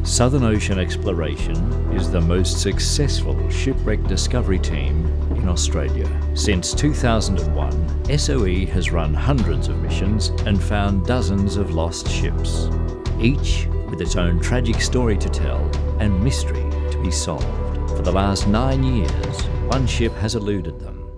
Southern Ocean Exploration is the most successful shipwreck discovery team in Australia. Since 2001, SOE has run hundreds of missions and found dozens of lost ships, each with its own tragic story to tell and mystery to be solved. For the last 9 years, one ship has eluded them.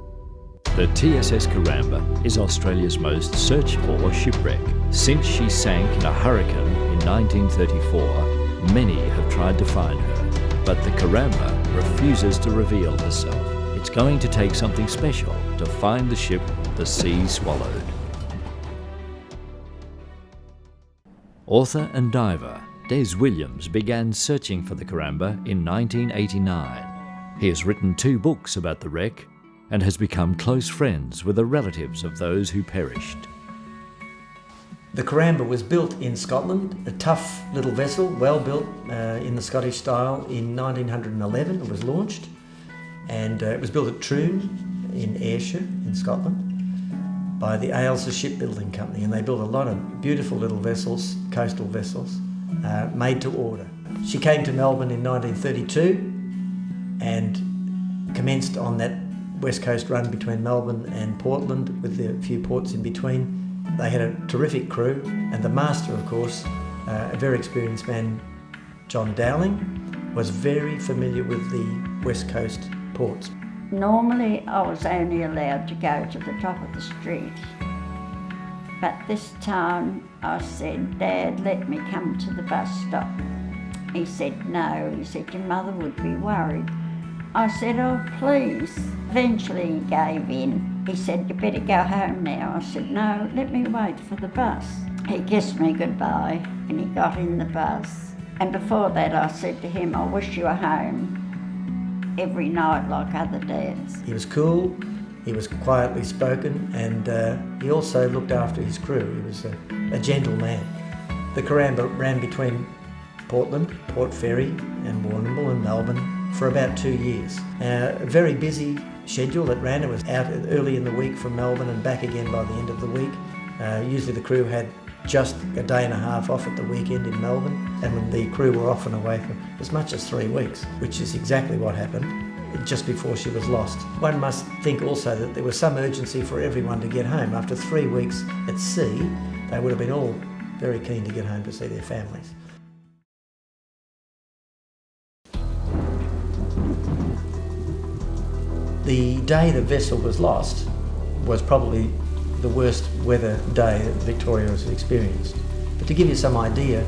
The SS Coramba is Australia's most searched for shipwreck. Since she sank in a hurricane in 1934, many have tried to find her, but the Coramba refuses to reveal herself. It's going to take something special to find the ship the sea swallowed. Author and diver Des Williams began searching for the Coramba in 1989. He has written 2 books about the wreck and has become close friends with the relatives of those who perished. The Coramba was built in Scotland, a tough little vessel, well built in the Scottish style. In 1911 it was launched, and it was built at Troon in Ayrshire in Scotland by the Ailsa Shipbuilding Company, and they built a lot of beautiful little vessels, coastal vessels, made to order. She came to Melbourne in 1932 and commenced on that west coast run between Melbourne and Portland with a few ports in between. They had a terrific crew, and the master, of course, a very experienced man, John Dowling, was very familiar with the west coast ports. Normally I was only allowed to go to the top of the street, but this time I said, "Dad, let me come to the bus stop." He said no. He said, "Your mother would be worried." I said, "Oh, please." Eventually he gave in. He said, "You better go home now." I said, "No, let me wait for the bus." He kissed me goodbye and he got in the bus. And before that I said to him, "I wish you were home every night like other dads." He was cool, he was quietly spoken, and he also looked after his crew. He was a gentle man. The Coramba ran between Portland, Port Fairy and Warrnambool and Melbourne for about 2 years. A very busy schedule it ran. It was out early in the week from Melbourne and back again by the end of the week. Usually the crew had just a day and a half off at the weekend in Melbourne, and when the crew were often away for as much as 3 weeks, which is exactly what happened just before she was lost. One must think also that there was some urgency for everyone to get home. After 3 weeks at sea, they would have been all very keen to get home to see their families. The day the vessel was lost was probably the worst weather day that Victoria has experienced. But to give you some idea,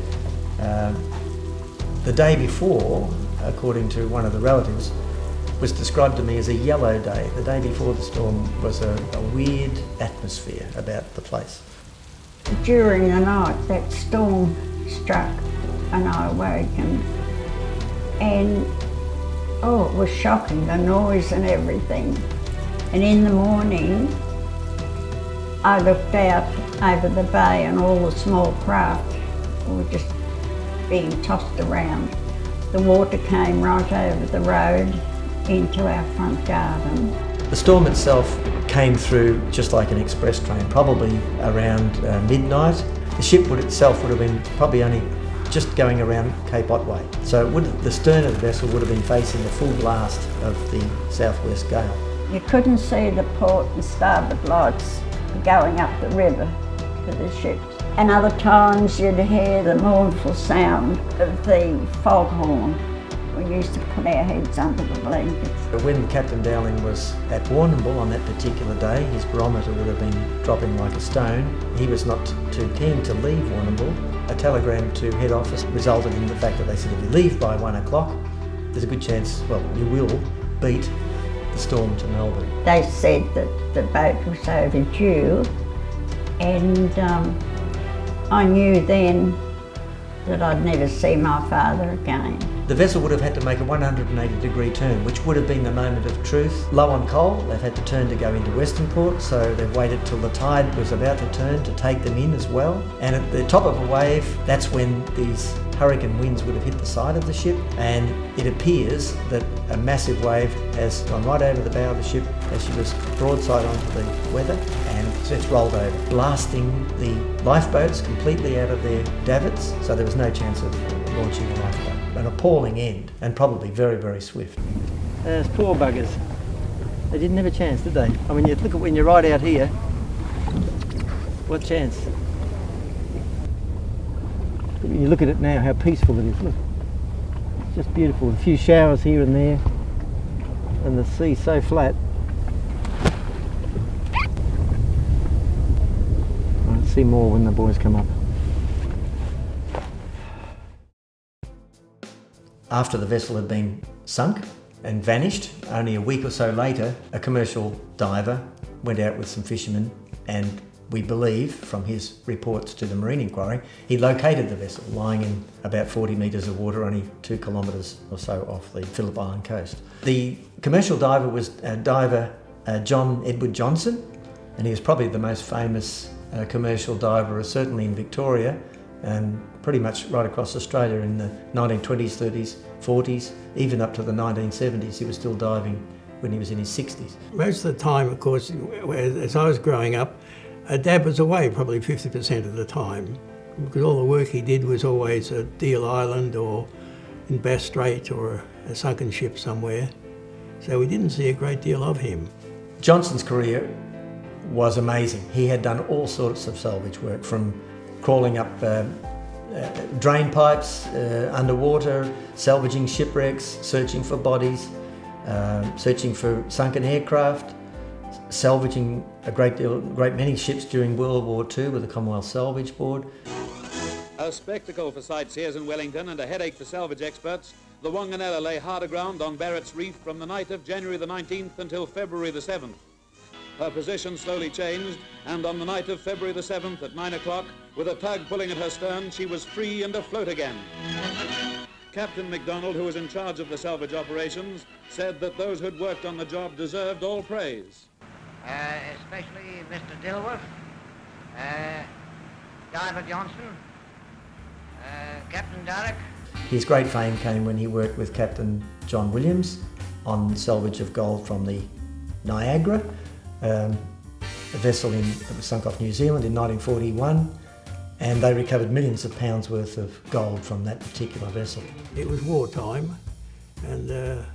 the day before, according to one of the relatives, was described to me as a yellow day. The day before the storm was a weird atmosphere about the place. During the night that storm struck and I awoke and oh, it was shocking, the noise and everything. And in the morning, I looked out over the bay and all the small craft were just being tossed around. The water came right over the road into our front garden. The storm itself came through just like an express train, probably around midnight. The ship itself would have been probably only just going around Cape Otway. So the stern of the vessel would have been facing the full blast of the southwest gale. You couldn't see the port and starboard lights going up the river for the ships. And other times you'd hear the mournful sound of the foghorn. We used to put our heads under the blankets. When Captain Dowling was at Warrnambool on that particular day, his barometer would have been dropping like a stone. He was not too keen to leave Warrnambool. A telegram to head office resulted in the fact that they said if you leave by 1 o'clock, there's a good chance, well, you will beat the storm to Melbourne. They said that the boat was overdue, and I knew then that I'd never see my father again. The vessel would have had to make a 180-degree turn, which would have been the moment of truth. Low on coal, they've had to turn to go into Western Port, so they've waited till the tide was about to turn to take them in as well. And at the top of a wave, that's when these hurricane winds would have hit the side of the ship, and it appears that a massive wave has gone right over the bow of the ship as she was broadside onto the weather, and it's rolled over, blasting the lifeboats completely out of their davits, so there was no chance of launching a lifeboat. An appalling end, and probably very, very swift. Those poor buggers. They didn't have a chance, did they? I mean, you look at when you're right out here, what chance? When you look at it now, how peaceful it is, look. It's just beautiful. A few showers here and there, and the sea so flat. I'll see more when the boys come up. After the vessel had been sunk and vanished, only a week or so later, a commercial diver went out with some fishermen, and we believe, from his reports to the Marine Inquiry, he located the vessel lying in about 40 metres of water, only 2 kilometres or so off the Phillip Island coast. The commercial diver was diver John Edward Johnson, and he was probably the most famous commercial diver, certainly in Victoria, and pretty much right across Australia in the 1920s, 30s, 40s, even up to the 1970s. He was still diving when he was in his 60s. Most of the time, of course, as I was growing up, Dad was away probably 50% of the time, because all the work he did was always at Deal Island or in Bass Strait or a sunken ship somewhere. So we didn't see a great deal of him. Johnson's career was amazing. He had done all sorts of salvage work, from crawling up drain pipes underwater, salvaging shipwrecks, searching for bodies, searching for sunken aircraft, salvaging a great many ships during World War II with the Commonwealth Salvage Board. A spectacle for sightseers in Wellington and a headache for salvage experts, the Wanganella lay hard aground on Barrett's Reef from the night of January the 19th until February the 7th. Her position slowly changed, and on the night of February the 7th at 9 o'clock, with a tug pulling at her stern, she was free and afloat again. Captain MacDonald, who was in charge of the salvage operations, said that those who'd worked on the job deserved all praise. Especially Mr. Dilworth, Diver Johnson, Captain Derrick. His great fame came when he worked with Captain John Williams on salvage of gold from the Niagara, a vessel that was sunk off New Zealand in 1941, and they recovered millions of pounds worth of gold from that particular vessel. It was wartime, and there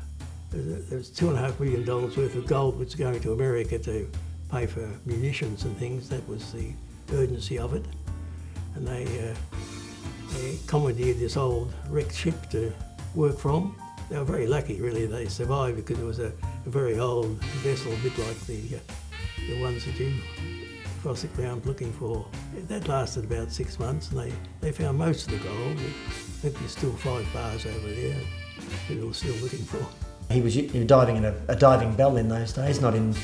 was $2.5 million worth of gold which was going to America to pay for munitions and things. That was the urgency of it. And they commandeered this old wrecked ship to work from. They were very lucky, really. They survived because it was a very old vessel, a bit like the ones that you cross the ground looking for. That lasted about 6 months, and they found most of the gold. I think there's still 5 bars over there that people are still looking for. He was diving in a diving bell in those days, not in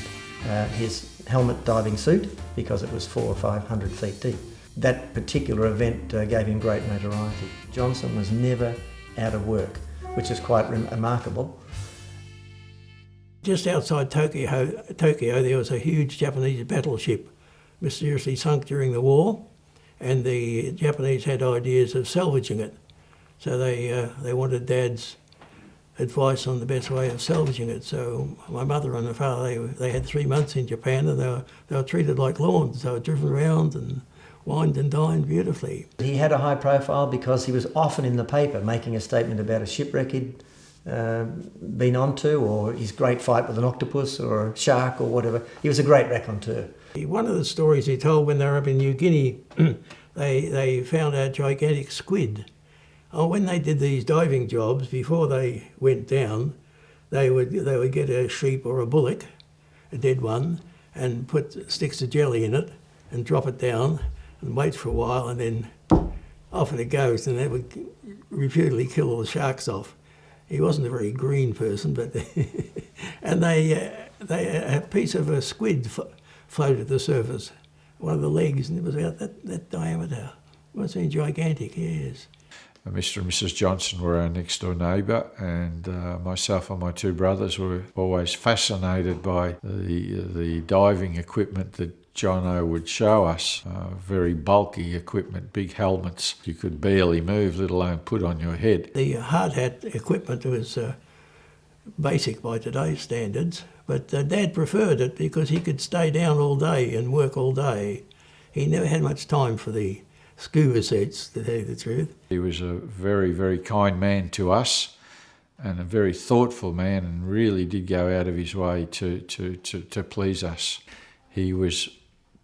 his helmet diving suit, because it was 400 or 500 feet deep. That particular event gave him great notoriety. Johnson was never out of work, which is quite remarkable. Just outside Tokyo, there was a huge Japanese battleship mysteriously sunk during the war, and the Japanese had ideas of salvaging it. So they wanted Dad's advice on the best way of salvaging it. So my mother and my father, they had 3 months in Japan, and they were treated like lawns. They were driven around and wined and dined beautifully. He had a high profile because he was often in the paper making a statement about a shipwreck he'd been onto, or his great fight with an octopus or a shark or whatever. He was a great raconteur. One of the stories he told when they were up in New Guinea, they found a gigantic squid. Oh, when they did these diving jobs, before they went down, they would get a sheep or a bullock, a dead one, and put sticks of jelly in it and drop it down and wait for a while, and then off it goes, and that would repeatedly kill all the sharks off. He wasn't a very green person, but and a piece of a squid floated to the surface, one of the legs, and it was about that diameter. It must have been gigantic, yes. Mr. and Mrs. Johnson were our next door neighbour, and myself and my two brothers were always fascinated by the diving equipment that Jono would show us. Very bulky equipment, big helmets you could barely move, let alone put on your head. The hard hat equipment was basic by today's standards, but Dad preferred it because he could stay down all day and work all day. He never had much time for the scuba sets, to tell you the truth. He was a very, very kind man to us and a very thoughtful man, and really did go out of his way to please us. He was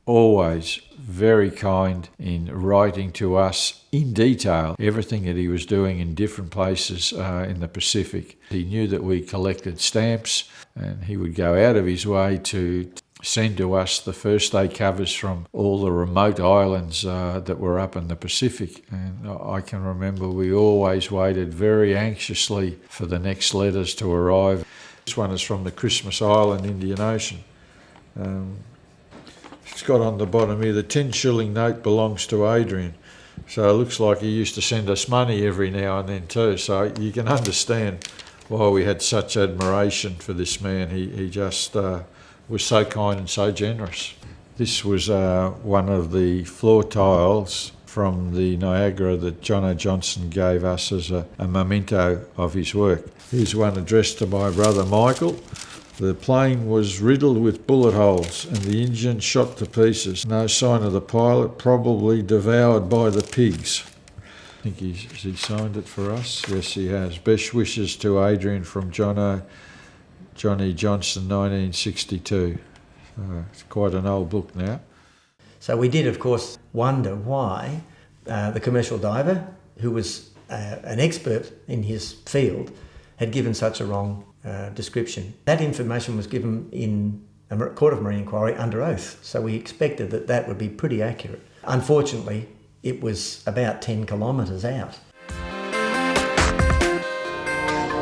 always very kind in writing to us in detail everything that he was doing in different places in the Pacific. He knew that we collected stamps, and he would go out of his way to send to us the first day covers from all the remote islands that were up in the Pacific. And I can remember we always waited very anxiously for the next letters to arrive. This one is from the Christmas Island, Indian Ocean. It's got on the bottom here, the 10-shilling note belongs to Adrian. So it looks like he used to send us money every now and then too. So you can understand why we had such admiration for this man. He just was so kind and so generous. This was one of the floor tiles from the Niagara that Jono Johnson gave us as a memento of his work. Here's one addressed to my brother Michael. The plane was riddled with bullet holes and the engine shot to pieces. No sign of the pilot, probably devoured by the pigs. I think he signed it for us. Yes, he has. Best wishes to Adrian from Johnny Johnson, 1962. It's quite an old book now. So we did, of course, wonder why the commercial diver, who was an expert in his field, had given such a wrong description. That information was given in a Court of Marine Inquiry under oath, so we expected that that would be pretty accurate. Unfortunately, it was about 10 kilometres out.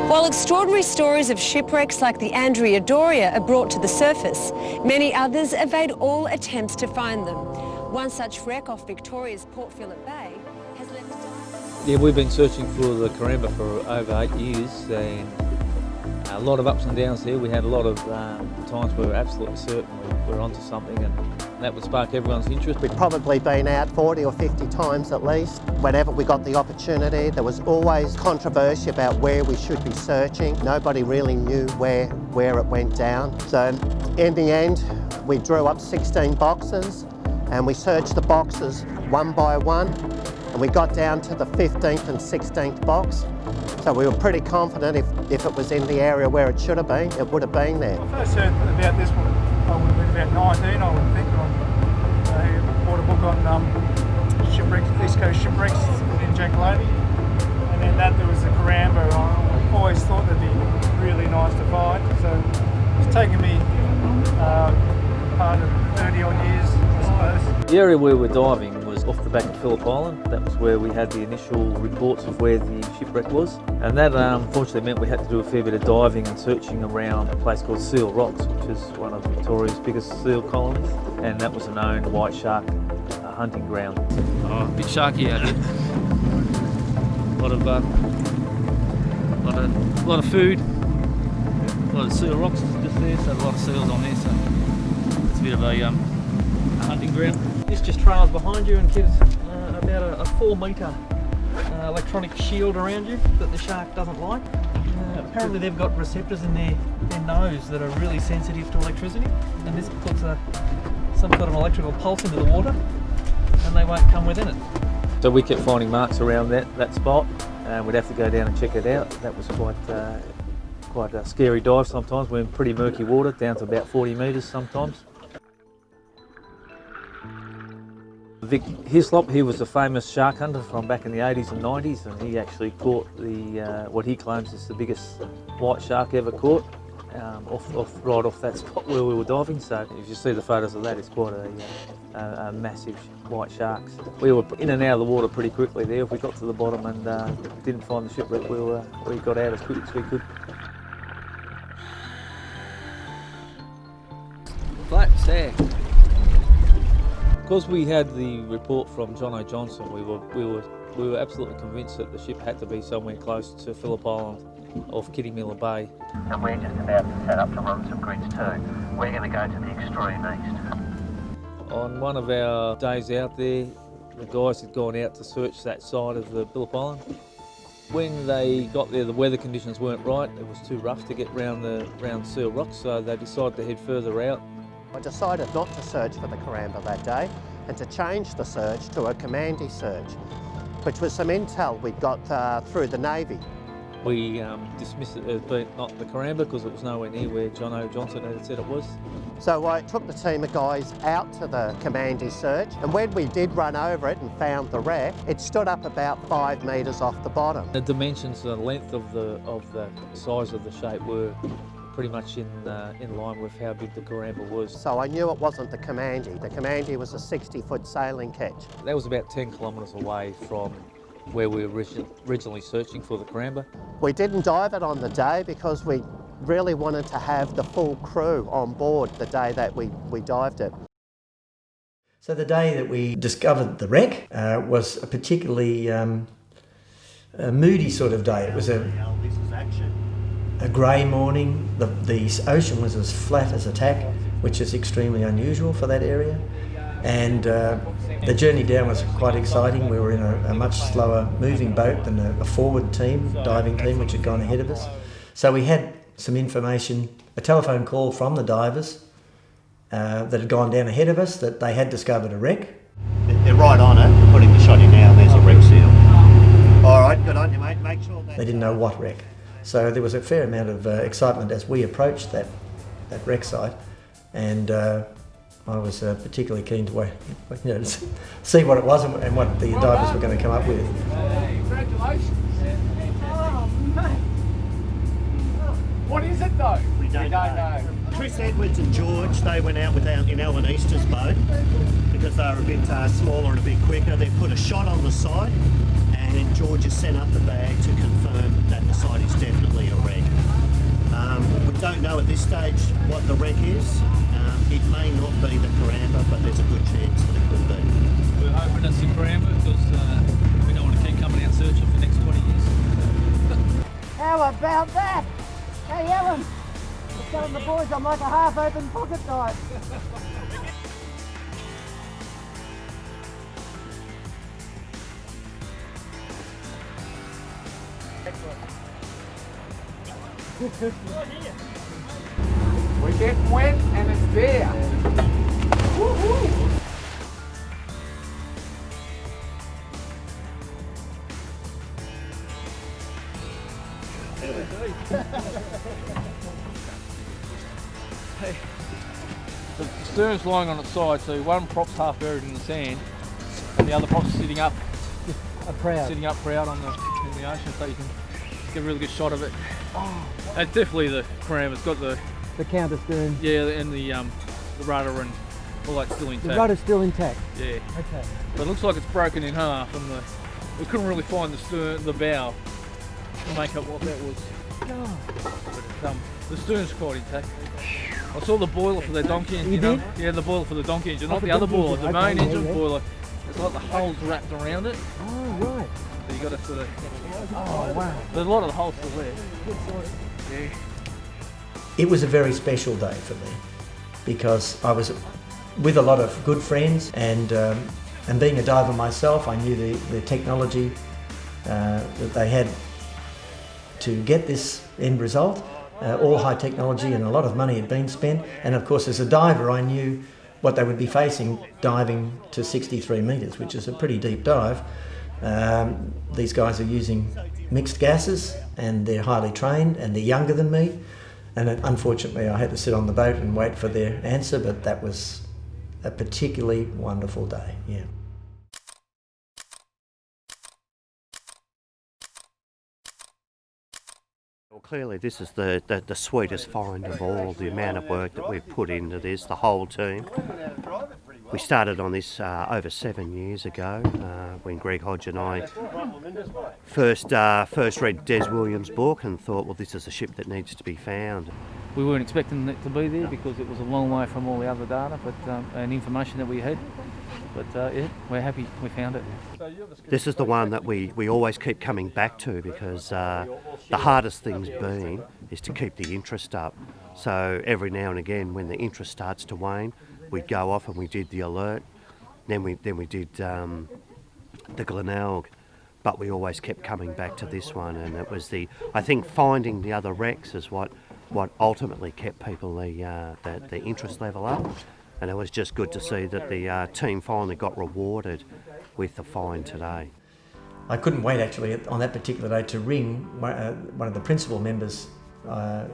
While extraordinary stories of shipwrecks like the Andrea Doria are brought to the surface, many others evade all attempts to find them. One such wreck off Victoria's Port Phillip Bay has left... Yeah, we've been searching for the Coramba for over 8 years, and a lot of ups and downs here. We had a lot of times where we were absolutely certain we were onto something, and that would spark everyone's interest. We'd probably been out 40 or 50 times at least. Whenever we got the opportunity, there was always controversy about where we should be searching. Nobody really knew where it went down. So in the end, we drew up 16 boxes and we searched the boxes one by one, and we got down to the 15th and 16th box. So we were pretty confident if it was in the area where it should have been, it would have been there. I first heard about this one, I would have been about 19, I would think. I bought a book on shipwrecks, East Coast shipwrecks in Jackalope, and then there was the Coramba. I always thought that'd be really nice to find, so it's taken me part of 30 odd years, I suppose. The area where we're diving was off the back of Phillip Island. That was where we had the initial reports of where the shipwreck was, and that unfortunately meant we had to do a fair bit of diving and searching around a place called Seal Rocks, which is one of Victoria's biggest seal colonies, and that was a known white shark hunting ground. Oh, a bit sharky out here. A lot of food. A lot of seal rocks just there, so a lot of seals on there, so it's a bit of a hunting ground. This just trails behind you and gives about a 4 metre electronic shield around you that the shark doesn't like. Apparently they've got receptors in their nose that are really sensitive to electricity, and this puts some sort of electrical pulse into the water and they won't come within it. So we kept finding marks around that spot, and we'd have to go down and check it out. That was quite a scary dive sometimes. We're in pretty murky water, down to about 40 metres sometimes. Vic Hislop, he was a famous shark hunter from back in the 80s and 90s, and he actually caught what he claims is the biggest white shark ever caught, right off that spot where we were diving. So if you see the photos of that, it's quite a massive white shark. We were in and out of the water pretty quickly there. If we got to the bottom and didn't find the shipwreck, we got out as quick as we could. Flat stack. Because we had the report from Jono Johnson, we were We were absolutely convinced that the ship had to be somewhere close to Phillip Island off Kitty Miller Bay. And we're just about to set up to run some grids too. We're going to go to the extreme east. On one of our days out there, the guys had gone out to search that side of the Phillip Island. When they got there, the weather conditions weren't right. It was too rough to get round Seal Rock, so they decided to head further out. I decided not to search for the Coramba that day and to change the search to a commandy search, which was some intel we got through the Navy. We dismissed it as being not the Coramba because it was nowhere near where John O. Johnson had said it was. So I took the team of guys out to the commandy search, and when we did run over it and found the wreck, it stood up about 5 metres off the bottom. The dimensions, the length of the size of the shape were pretty much in line with how big the Coramba was. So I knew it wasn't the commandy. The commandy was a 60-foot sailing ketch. That was about 10 kilometres away from where we were originally searching for the Coramba. We didn't dive it on the day because we really wanted to have the full crew on board the day that we dived it. So the day that we discovered the wreck was a particularly moody sort of day. It was a grey morning. The ocean was as flat as a tack, which is extremely unusual for that area. And the journey down was quite exciting. We were in a much slower moving boat than a forward team, diving team, which had gone ahead of us. So we had some information, a telephone call from the divers that had gone down ahead of us, that they had discovered a wreck. They're right on it. We're putting the shot in now. There's a wreck seal. All right, good on you, mate. Make sure that... They didn't know what wreck. So there was a fair amount of excitement as we approached that wreck site, and I was particularly keen to see what it was and what the divers were going to come up with. Congratulations. Oh, mate. What is it though? We don't know. Chris Edwards and George, they went out in Alan Easter's boat because they were a bit smaller and a bit quicker. They put a shot on the side, and George has sent up the bag to confirm that the site is definitely a wreck. We don't know at this stage what the wreck is. It may not be the Coramba, but there's a good chance that it could be. We're hoping it's the Coramba because we don't want to keep coming out searching for the next 20 years. How about that? Hey Ellen, I'm telling the boys I'm like a half-open pocket knife. We're getting wet and it's there. Woo-hoo. Hey, the stern's lying on its side, so one prop's half buried in the sand, and the other prop's sitting up proud on in the ocean, so you can get a really good shot of it. Oh, it's definitely the Coramba. It's got the counter stern. Yeah, and the rudder and all that's still intact. The rudder's still intact. Yeah. Okay. But it looks like it's broken in half, and we couldn't really find the bow to make up what that was. Oh. But the stern's quite intact. I saw the boiler for the donkey engine. You did? Yeah, the boiler for the donkey engine, not the the other donkey boiler, the engine. main Okay, engine yeah. boiler. It's like the holes wrapped around it. Oh, right. So you got to sort of. Oh, wow. There's a lot of the holes still there. Yeah. It was a very special day for me because I was with a lot of good friends, and being a diver myself, I knew the technology that they had to get this end result. All high technology, and a lot of money had been spent. And of course, as a diver, I knew what they would be facing diving to 63 metres, which is a pretty deep dive. These guys are using mixed gases, and they're highly trained, and they're younger than me. And unfortunately, I had to sit on the boat and wait for their answer, but that was a particularly wonderful day, yeah. Well, clearly this is the sweetest find of all, the amount of work that we've put into this, the whole team. We started on this over 7 years ago when Greg Hodge and I first read Des Williams' book and thought, well, this is a ship that needs to be found. We weren't expecting it to be there because it was a long way from all the other data and information that we had. But yeah, we're happy we found it. This is the one that we always keep coming back to, because the hardest thing's been is to keep the interest up. So every now and again when the interest starts to wane, we'd go off and we did the alert, then we did the Glenelg, but we always kept coming back to this one, and it was I think finding the other wrecks is what ultimately kept people the interest level up. And it was just good to see that the team finally got rewarded with the find today. I couldn't wait actually on that particular day to ring one of the principal members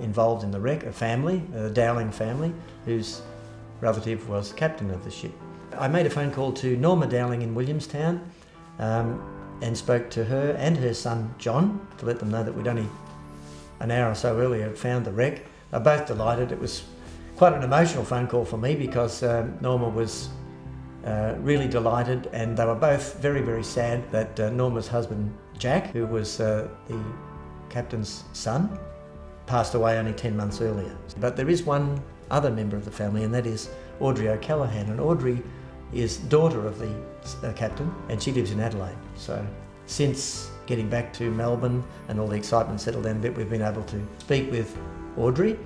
involved in the wreck, a family, the Dowling family, whose relative was captain of the ship. I made a phone call to Norma Dowling in Williamstown and spoke to her and her son John to let them know that we'd only an hour or so earlier found the wreck. They're both delighted. It was quite an emotional phone call for me because Norma was really delighted, and they were both very, very sad that Norma's husband Jack, who was the captain's son, passed away only 10 months earlier. But there is one other member of the family, and that is Audrey O'Callaghan, and Audrey is daughter of the captain, and she lives in Adelaide. So since getting back to Melbourne and all the excitement settled down a bit, we've been able to speak with Audrey,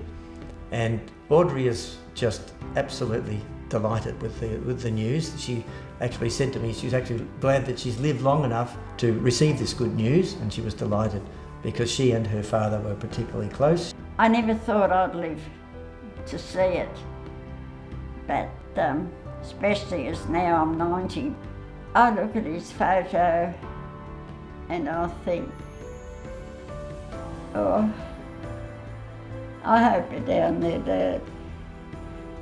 and Audrey is just absolutely delighted with the news. She actually said to me she's actually glad that she's lived long enough to receive this good news, and she was delighted because she and her father were particularly close. I never thought I'd live to see it, but especially as now I'm 90, I look at his photo and I think, oh, I hope you're down there, Dad,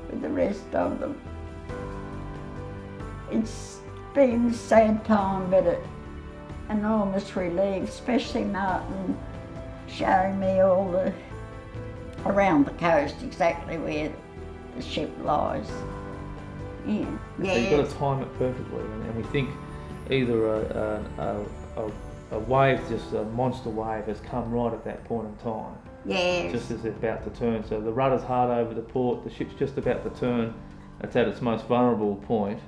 with the rest of them. It's been a sad time, but an enormous relief, especially Martin showing me all around the coast exactly where the ship lies. Yeah. So you've got to time it perfectly, and we think either a wave, just a monster wave, has come right at that point in time. Yes. Just as it's about to turn. So the rudder's hard over the port, the ship's just about to turn, it's at its most vulnerable point,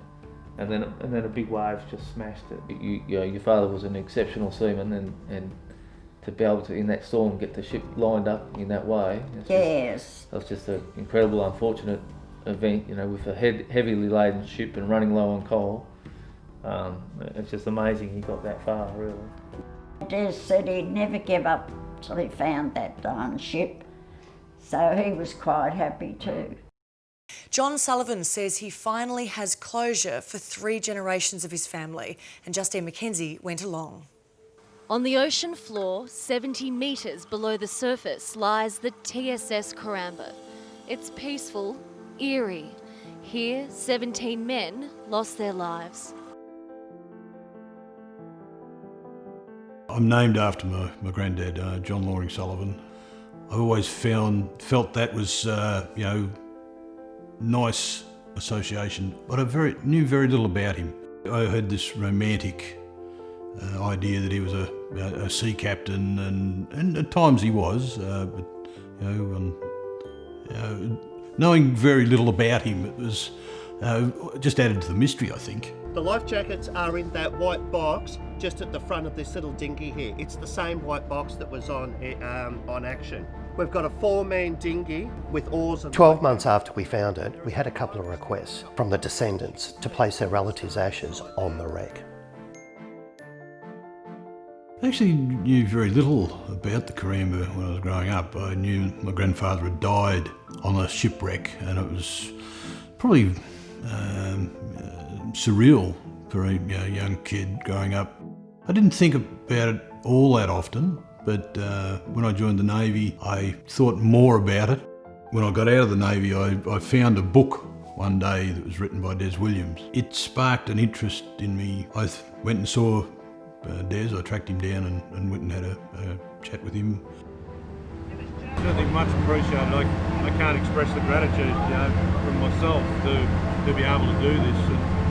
and then a big wave just smashed it. Your father was an exceptional seaman, and to be able to, in that storm, get the ship lined up in that way. Yes. That was just an incredible, unfortunate event, with a heavily laden ship and running low on coal. It's just amazing he got that far, really. Des said he'd never give up till he found that darn ship, so he was quite happy too. John Sullivan says he finally has closure for 3 generations of his family, and Justine McKenzie went along. On the ocean floor, 70 metres below the surface, lies the SS Coramba. It's peaceful, eerie. Here, 17 men lost their lives. I'm named after my granddad, John Loring Sullivan. I've always felt that was, nice association, but I knew very little about him. I had this romantic idea that he was a sea captain, and at times he was, but knowing very little about him, it was just added to the mystery, I think. The life jackets are in that white box just at the front of this little dinghy here. It's the same white box that was on Action. We've got a 4-man dinghy with oars. 12 months after we found it, we had a couple of requests from the descendants to place their relatives' ashes on the wreck. I actually knew very little about the Coramba when I was growing up. I knew my grandfather had died on a shipwreck, and it was probably surreal for a young kid growing up. I didn't think about it all that often, but when I joined the Navy, I thought more about it. When I got out of the Navy, I found a book one day that was written by Des Williams. It sparked an interest in me. I went and saw Des. I tracked him down and went and had a chat with him. Certainly much appreciated. I can't express the gratitude, from myself to be able to do this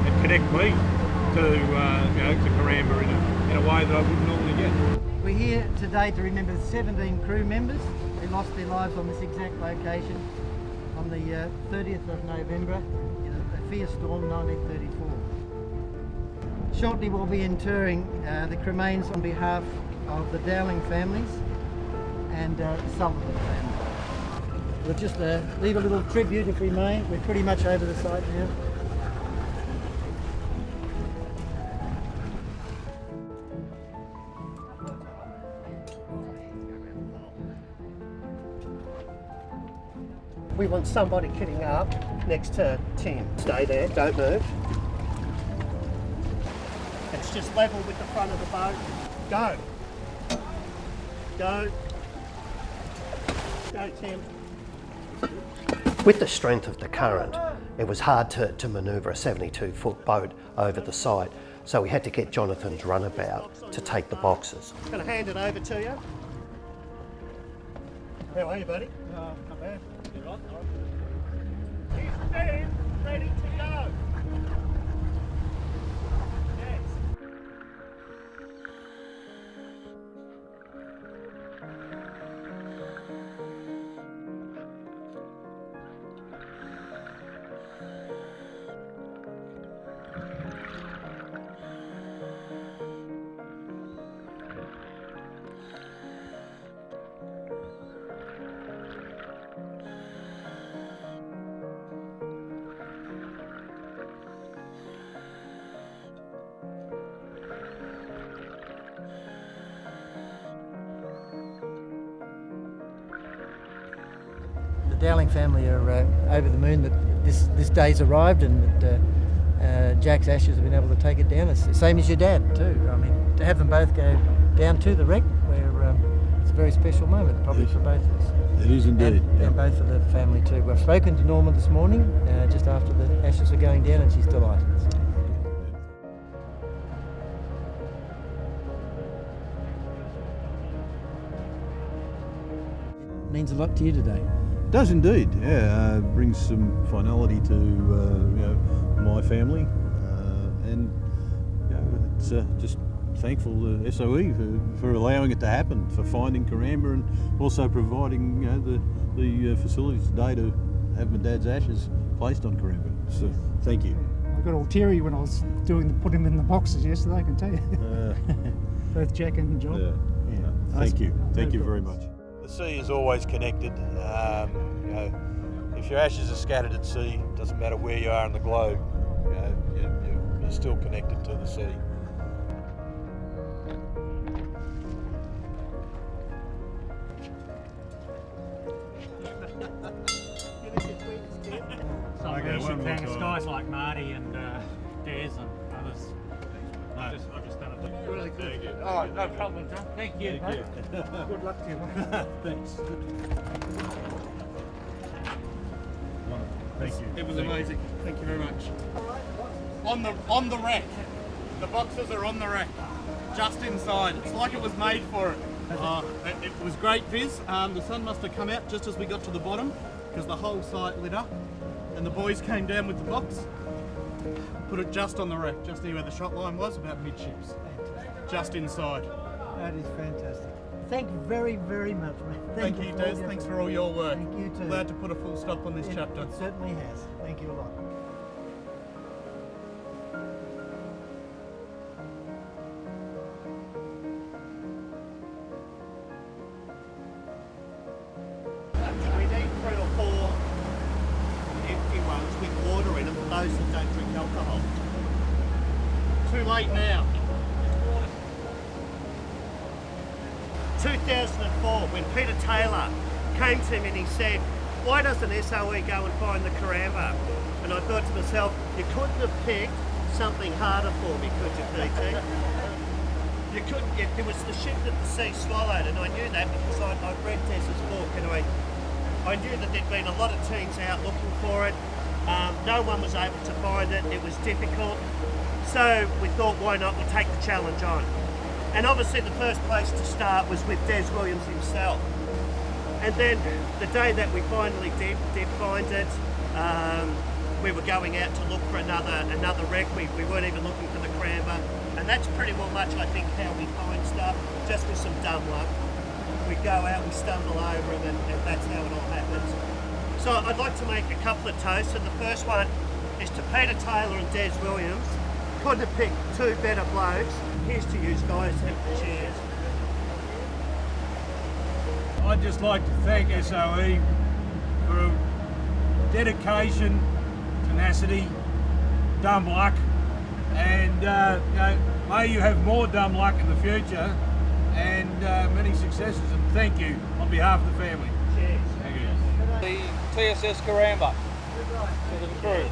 and connect me to Coramba in a way that I wouldn't normally get. We're here today to remember the 17 crew members who lost their lives on this exact location on the 30th of November in a fierce storm, 1934. Shortly we'll be interring the cremains on behalf of the Dowling families and the Sullivan family. We'll just leave a little tribute if we may. We're pretty much over the site now. We want somebody kitting up next to Tim. Stay there, don't move. It's just level with the front of the boat. Go. Go. Go, Tim. With the strength of the current, it was hard to manoeuvre a 72-foot boat over the side, so we had to get Jonathan's runabout to take the boxes. I'm going to hand it over to you. How are you, buddy? Not bad. He's dead, ready to go. The Dowling family are over the moon that this day's arrived and that Jack's ashes have been able to take it down. It's the same as your dad too. I mean, to have them both go down to the wreck, where it's a very special moment, probably for both of us. It is indeed. And both for the family too. We've spoken to Norma this morning, just after the ashes are going down, and she's delighted. It means a lot to you today. It does indeed, yeah. Brings some finality to my family, and it's just thankful to SOE for allowing it to happen, for finding Coramba, and also providing the facilities today to have my dad's ashes placed on Coramba. So thank you. I got all teary when I was put him in the boxes yesterday, I can tell you. Both Jack and John. Thank you. Thank you very much. The sea is always connected. If your ashes are scattered at sea, doesn't matter where you are in the globe, you're still connected to the sea. Some thanks guys like Marty and Des and others. I've just done it really good. Thank you. Oh, no problem, John. Thank you. Thank you. Good luck to you. Thanks. Thank you. It was amazing. Thank you very much. On the rack. The boxes are on the rack, just inside. It's like it was made for it. It was great, Viz. The sun must have come out just as we got to the bottom, because the whole site lit up, and the boys came down with the box, put it just on the rack, just near where the shot line was, about midships, just inside. That is fantastic. Thank you very, very much, mate. Thank you, Des. Thanks for all your work. Thank you too. Glad to put a full stop on this chapter. It certainly has. Thank you a lot. We need 3 or 4 empty ones with water in them for those that don't drink alcohol. Too late now. 2004, when Peter Taylor came to me and he said, why doesn't SOE go and find the Coramba? And I thought to myself, you couldn't have picked something harder for me, could you, PT? You couldn't. It was the ship that the sea swallowed, and I knew that because I'd read Tess's book, and I knew that there'd been a lot of teams out looking for it. No one was able to find it. It was difficult. So we thought, why not? We'll take the challenge on. And obviously the first place to start was with Des Williams himself. And then the day that we finally did find it, we were going out to look for another wreck. We weren't even looking for the Coramba. And that's pretty well much, I think, how we find stuff, just with some dumb luck. We go out, we stumble over them, and that's how it all happens. So I'd like to make a couple of toasts, and the first one is to Peter Taylor and Des Williams couldn't have picked two better blokes. Here's to you guys. Cheers. I'd just like to thank SOE for dedication, tenacity, dumb luck, and may you have more dumb luck in the future and many successes, and thank you on behalf of the family. Cheers. Thank you. The TSS Coramba to the crew.